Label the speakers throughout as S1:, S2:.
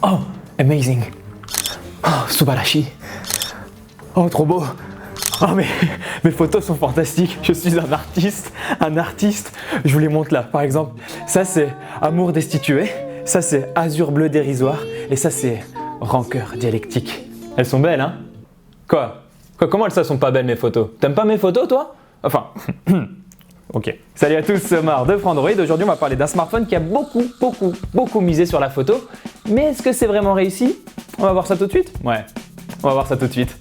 S1: Oh, amazing. Oh, subarashi. Oh, trop beau. Oh, mais mes photos sont fantastiques. Je suis un artiste. Je vous les montre là. Par exemple, ça c'est amour destitué. Ça c'est azur bleu dérisoire. Et ça c'est rancœur dialectique. Elles sont belles, hein? Quoi? Comment elles sont pas belles mes photos? T'aimes pas mes photos toi? Enfin, ok. Salut à tous, c'est Omar de Frandroid. Aujourd'hui on va parler d'un smartphone qui a beaucoup misé sur la photo. Mais est-ce que c'est vraiment réussi? On va voir ça tout de suite? Ouais, on va voir ça tout de suite.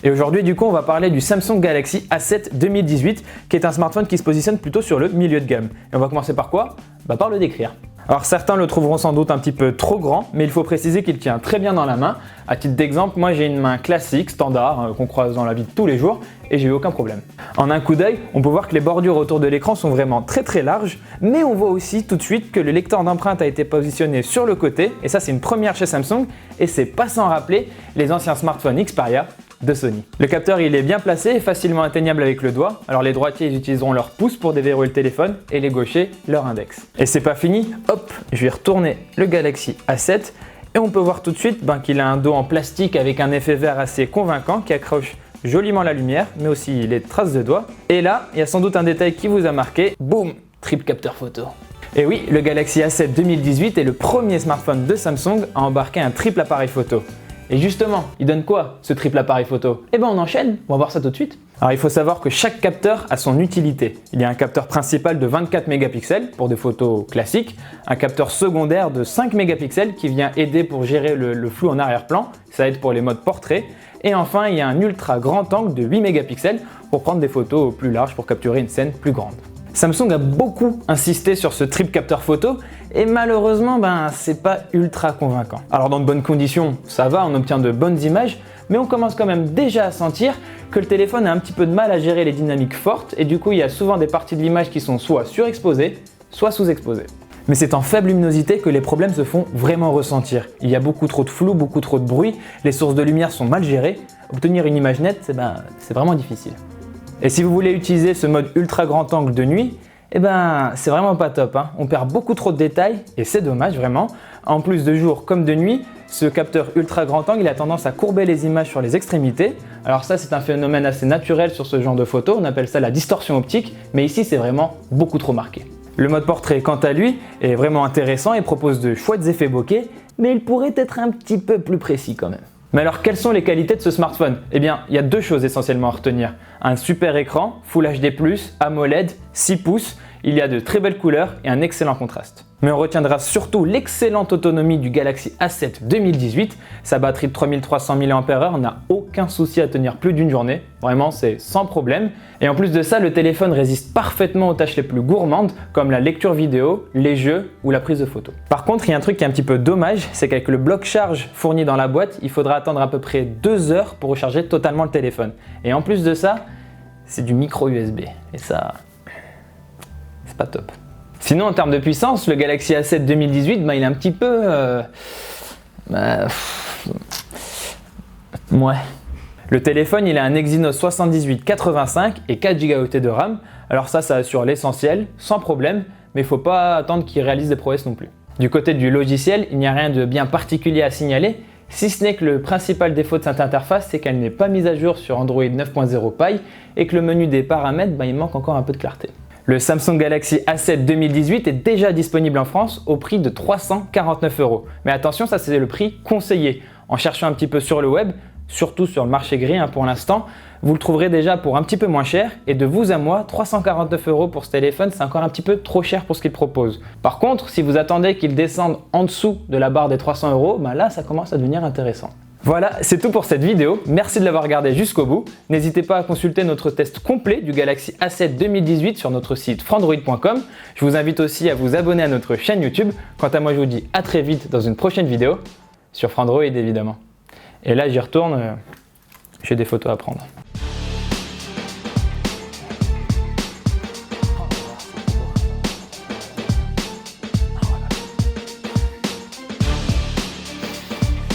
S1: Et aujourd'hui, du coup, on va parler du Samsung Galaxy A7 2018, qui est un smartphone qui se positionne plutôt sur le milieu de gamme. Et on va commencer par quoi? Par le décrire. Alors certains le trouveront sans doute un petit peu trop grand, mais il faut préciser qu'il tient très bien dans la main. À titre d'exemple, moi j'ai une main classique, standard, qu'on croise dans la vie de tous les jours, et j'ai eu aucun problème. En un coup d'œil, on peut voir que les bordures autour de l'écran sont vraiment très larges, mais on voit aussi tout de suite que le lecteur d'empreintes a été positionné sur le côté, et ça c'est une première chez Samsung, et c'est pas sans rappeler les anciens smartphones Xperia de Sony. Le capteur il est bien placé et facilement atteignable avec le doigt. Alors les droitiers ils utiliseront leur pouce pour déverrouiller le téléphone et les gauchers leur index. Et c'est pas fini, hop, je vais retourner le Galaxy A7 et on peut voir tout de suite qu'il a un dos en plastique avec un effet vert assez convaincant qui accroche joliment la lumière mais aussi les traces de doigts. Et là, il y a sans doute un détail qui vous a marqué, boum, triple capteur photo. Et oui, le Galaxy A7 2018 est le premier smartphone de Samsung à embarquer un triple appareil photo. Et justement, il donne quoi ce triple appareil photo? On enchaîne, on va voir ça tout de suite. Alors il faut savoir que chaque capteur a son utilité. Il y a un capteur principal de 24 mégapixels pour des photos classiques, un capteur secondaire de 5 mégapixels qui vient aider pour gérer le flou en arrière-plan, ça aide pour les modes portrait. Et enfin, il y a un ultra grand angle de 8 mégapixels pour prendre des photos plus larges pour capturer une scène plus grande. Samsung a beaucoup insisté sur ce triple capteur photo et malheureusement, c'est pas ultra convaincant. Alors dans de bonnes conditions, ça va, on obtient de bonnes images, mais on commence quand même déjà à sentir que le téléphone a un petit peu de mal à gérer les dynamiques fortes et du coup, il y a souvent des parties de l'image qui sont soit surexposées, soit sous-exposées. Mais c'est en faible luminosité que les problèmes se font vraiment ressentir. Il y a beaucoup trop de flou, beaucoup trop de bruit, les sources de lumière sont mal gérées. Obtenir une image nette, c'est vraiment difficile. Et si vous voulez utiliser ce mode ultra grand angle de nuit, c'est vraiment pas top. On perd beaucoup trop de détails et c'est dommage vraiment. En plus de jour comme de nuit, ce capteur ultra grand angle il a tendance à courber les images sur les extrémités. Alors ça c'est un phénomène assez naturel sur ce genre de photo, on appelle ça la distorsion optique, mais ici c'est vraiment beaucoup trop marqué. Le mode portrait quant à lui est vraiment intéressant et propose de chouettes effets bokeh, mais il pourrait être un petit peu plus précis quand même. Mais alors, quelles sont les qualités de ce smartphone? Il y a deux choses essentiellement à retenir. Un super écran, Full HD+, AMOLED, 6 pouces, il y a de très belles couleurs et un excellent contraste. Mais on retiendra surtout l'excellente autonomie du Galaxy A7 2018. Sa batterie de 3300 mAh n'a aucun souci à tenir plus d'une journée. Vraiment, c'est sans problème. Et en plus de ça, le téléphone résiste parfaitement aux tâches les plus gourmandes comme la lecture vidéo, les jeux ou la prise de photos. Par contre, il y a un truc qui est un petit peu dommage, c'est qu'avec le bloc charge fourni dans la boîte, il faudra attendre à peu près 2 heures pour recharger totalement le téléphone. Et en plus de ça, c'est du micro USB. Et ça, c'est pas top. Sinon, en termes de puissance, le Galaxy A7 2018, il est un petit peu... Ouais. Le téléphone, il a un Exynos 7885 et 4 Go de RAM. Alors ça assure l'essentiel, sans problème, mais il ne faut pas attendre qu'il réalise des prouesses non plus. Du côté du logiciel, il n'y a rien de bien particulier à signaler, si ce n'est que le principal défaut de cette interface, c'est qu'elle n'est pas mise à jour sur Android 9.0 Pie et que le menu des paramètres, il manque encore un peu de clarté. Le Samsung Galaxy A7 2018 est déjà disponible en France au prix de 349 €. Mais attention, ça c'est le prix conseillé. En cherchant un petit peu sur le web, surtout sur le marché gris pour l'instant, vous le trouverez déjà pour un petit peu moins cher. Et de vous à moi, 349 € pour ce téléphone, c'est encore un petit peu trop cher pour ce qu'il propose. Par contre, si vous attendez qu'il descende en dessous de la barre des 300 €, là ça commence à devenir intéressant. Voilà, c'est tout pour cette vidéo. Merci de l'avoir regardé jusqu'au bout. N'hésitez pas à consulter notre test complet du Galaxy A7 2018 sur notre site frandroid.com. Je vous invite aussi à vous abonner à notre chaîne YouTube. Quant à moi, je vous dis à très vite dans une prochaine vidéo sur Frandroid évidemment. Et là, j'y retourne, j'ai des photos à prendre.